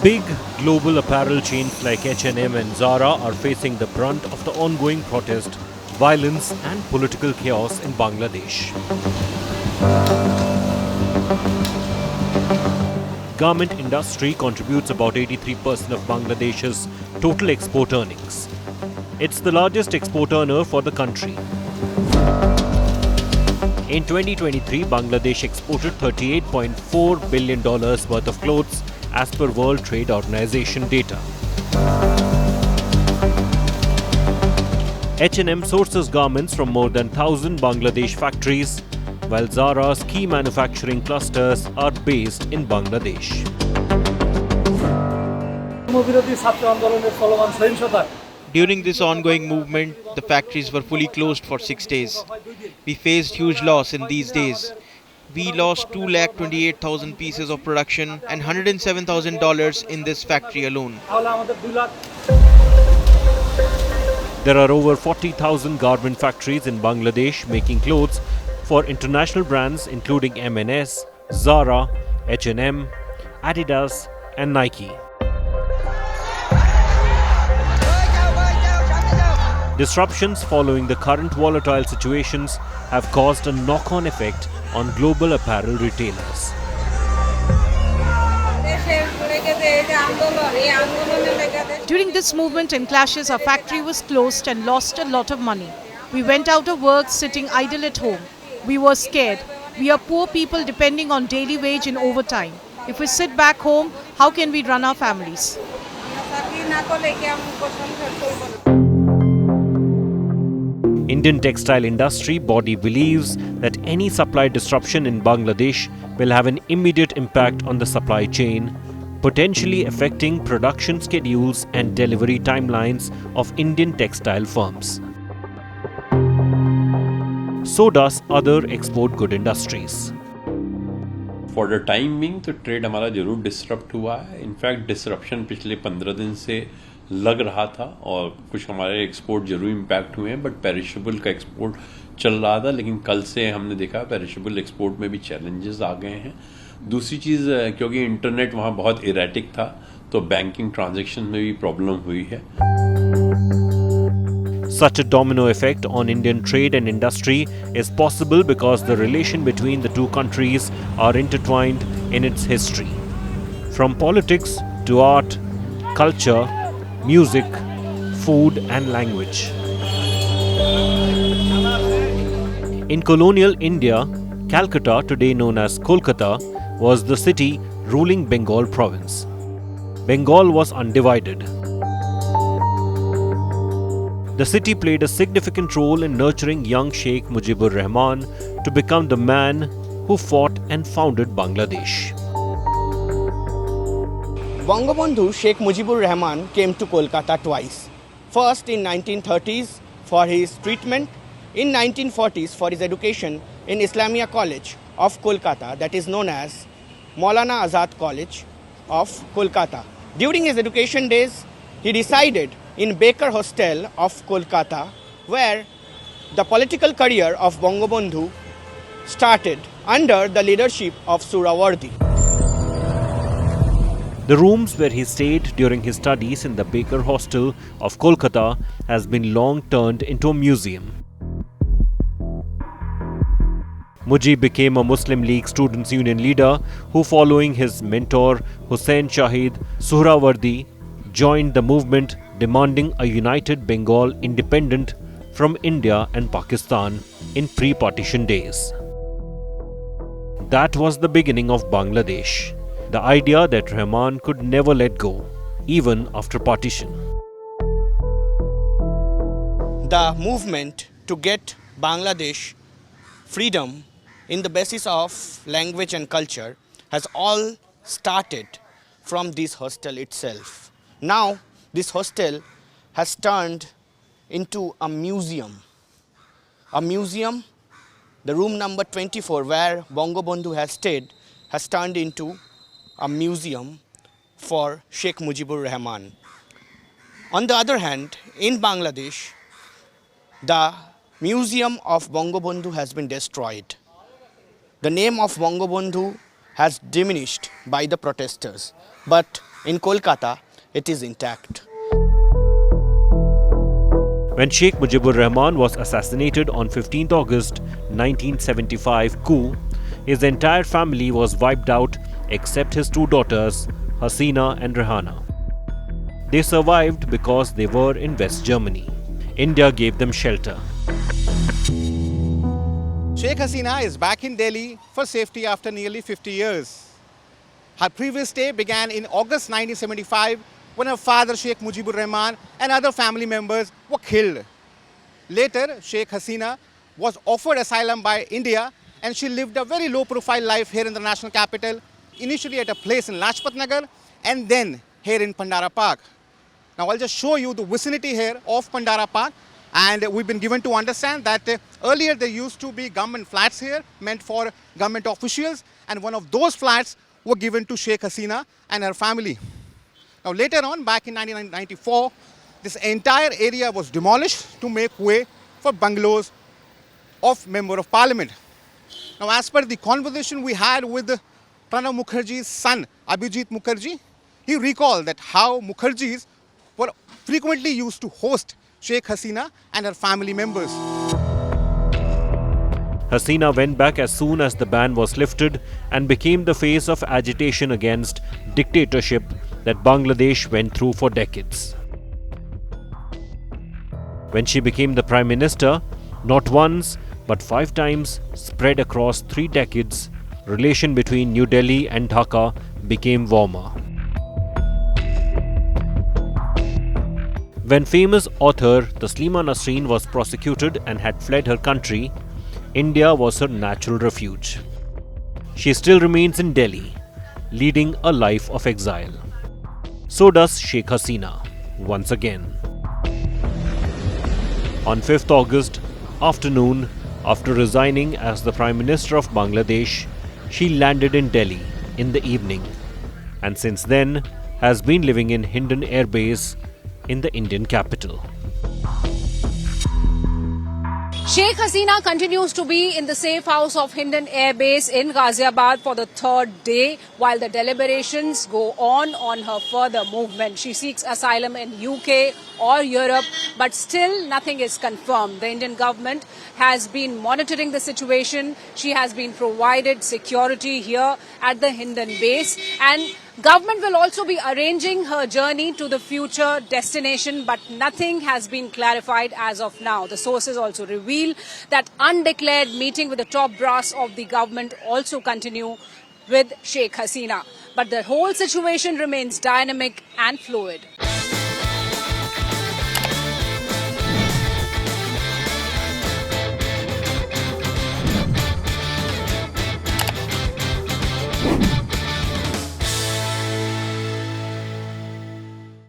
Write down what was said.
Big global apparel chains like H&M and Zara are facing the brunt of the ongoing protest, violence and political chaos in Bangladesh. Garment industry contributes about 83% of Bangladesh's total export earnings. It's the largest export earner for the country. In 2023, Bangladesh exported $38.4 billion worth of clothes as per World Trade Organization data. H&M sources garments from more than 1,000 Bangladesh factories, while Zara's key manufacturing clusters are based in Bangladesh. During this ongoing movement, the factories were fully closed for 6 days. We faced huge loss in these days. We lost 228,000 pieces of production and $107,000 in this factory alone. There are over 40,000 garment factories in Bangladesh making clothes for international brands including M&S, Zara, H&M, Adidas and Nike. Disruptions following the current volatile situations have caused a knock-on effect on global apparel retailers. During this movement and clashes, our factory was closed and lost a lot of money. We went out of work sitting idle at home. We were scared. We are poor people depending on daily wage and overtime. If we sit back home, how can we run our families? Indian textile industry body believes that any supply disruption in Bangladesh will have an immediate impact on the supply chain, potentially affecting production schedules and delivery timelines of Indian textile firms. So does other export good industries. For the time being तो trade हमारा जरूर disrupt हुआ है. In fact disruption पिछले 15 दिन से लग रहा था और कुछ हमारे एक्सपोर्ट जरूर इम्पैक्ट हुए हैं, बट पेरिशेबल का एक्सपोर्ट चल रहा था. लेकिन कल से हमने देखा पेरिशेबल एक्सपोर्ट में भी चैलेंजेस आ गए हैं. दूसरी चीज़, क्योंकि इंटरनेट वहाँ बहुत इरेटिक था तो बैंकिंग ट्रांजैक्शन में भी प्रॉब्लम हुई है. Such a domino effect on Indian trade and industry is possible because the relation between the two countries are intertwined in its history. From politics to art, culture, music, food and language. In colonial India, Calcutta, today known as Kolkata, was the city ruling Bengal province. Bengal was undivided. The city played a significant role in nurturing young Sheikh Mujibur Rahman to become the man who fought and founded Bangladesh. Bangabandhu Sheikh Mujibur Rahman came to Kolkata twice. First in 1930s for his treatment, in 1940s for his education in Islamia College of Kolkata, that is known as Maulana Azad College of Kolkata. During his education days, he resided in Baker Hostel of Kolkata, where the political career of Bangabandhu started under the leadership of Surawardi. The rooms where he stayed during his studies in the Baker Hostel of Kolkata has been long turned into a museum. Mujib became a Muslim League Students' Union leader who, following his mentor Hussain Shahid Suhrawardi, joined the movement demanding a united Bengal independent from India and Pakistan in pre-partition days. That was the beginning of Bangladesh, the idea that Rahman could never let go, even after partition. The movement to get Bangladesh freedom in the basis of language and culture has all started from this hostel itself. Now, this hostel has turned into a museum. A museum, the room number 24 where Bangabandhu has stayed, has turned into a museum for Sheikh Mujibur Rahman. On the other hand, in Bangladesh, the museum of Bangabandhu has been destroyed. The name of Bangabandhu has diminished by the protesters, but In Kolkata, it is intact. When Sheikh Mujibur Rahman was assassinated on 15th August 1975 coup, his entire family was wiped out except his two daughters, Hasina and Rehana. They survived because they were in West Germany. India gave them shelter. Sheikh Hasina is back in Delhi for safety after nearly 50 years. Her previous stay began in August 1975 when her father Sheikh Mujibur Rahman and other family members were killed. Later, Sheikh Hasina was offered asylum by India and she lived a very low-profile life here in the national capital, initially at a place in Lajpat Nagar and then here in Pandara Park. Now I'll just show you the vicinity here of Pandara Park, and we've been given to understand that earlier there used to be government flats here meant for government officials, and one of those flats were given to Sheikh Hasina and her family. Now later on, back in 1994, this entire area was demolished to make way for bungalows of Member of Parliament. Now as per the conversation we had with Pranab Mukherjee's son, Abhijit Mukherjee, he recalled that how Mukherjees were frequently used to host Sheikh Hasina and her family members. Hasina went back as soon as the ban was lifted and became the face of agitation against dictatorship that Bangladesh went through for decades. When she became the Prime Minister, not once but 5 times, spread across 3 decades, relation between New Delhi and Dhaka became warmer. When famous author Taslima Nasreen was prosecuted and had fled her country, India was her natural refuge. She still remains in Delhi, leading a life of exile. So does Sheikh Hasina, once again. On 5th August afternoon, after resigning as the Prime Minister of Bangladesh, she landed in Delhi in the evening, and since then has been living in Hindon Air Base in the Indian capital. Sheikh Hasina continues to be in the safe house of Hindon Air Base in Ghaziabad for the 3rd day while the deliberations go on her further movement. She seeks asylum in UK or Europe, but still nothing is confirmed. The Indian government has been monitoring the situation. She has been provided security here at the Hindon base, and government will also be arranging her journey to the future destination, but nothing has been clarified as of now. The sources also reveal that undeclared meeting with the top brass of the government also continue with Sheikh Hasina. But the whole situation remains dynamic and fluid.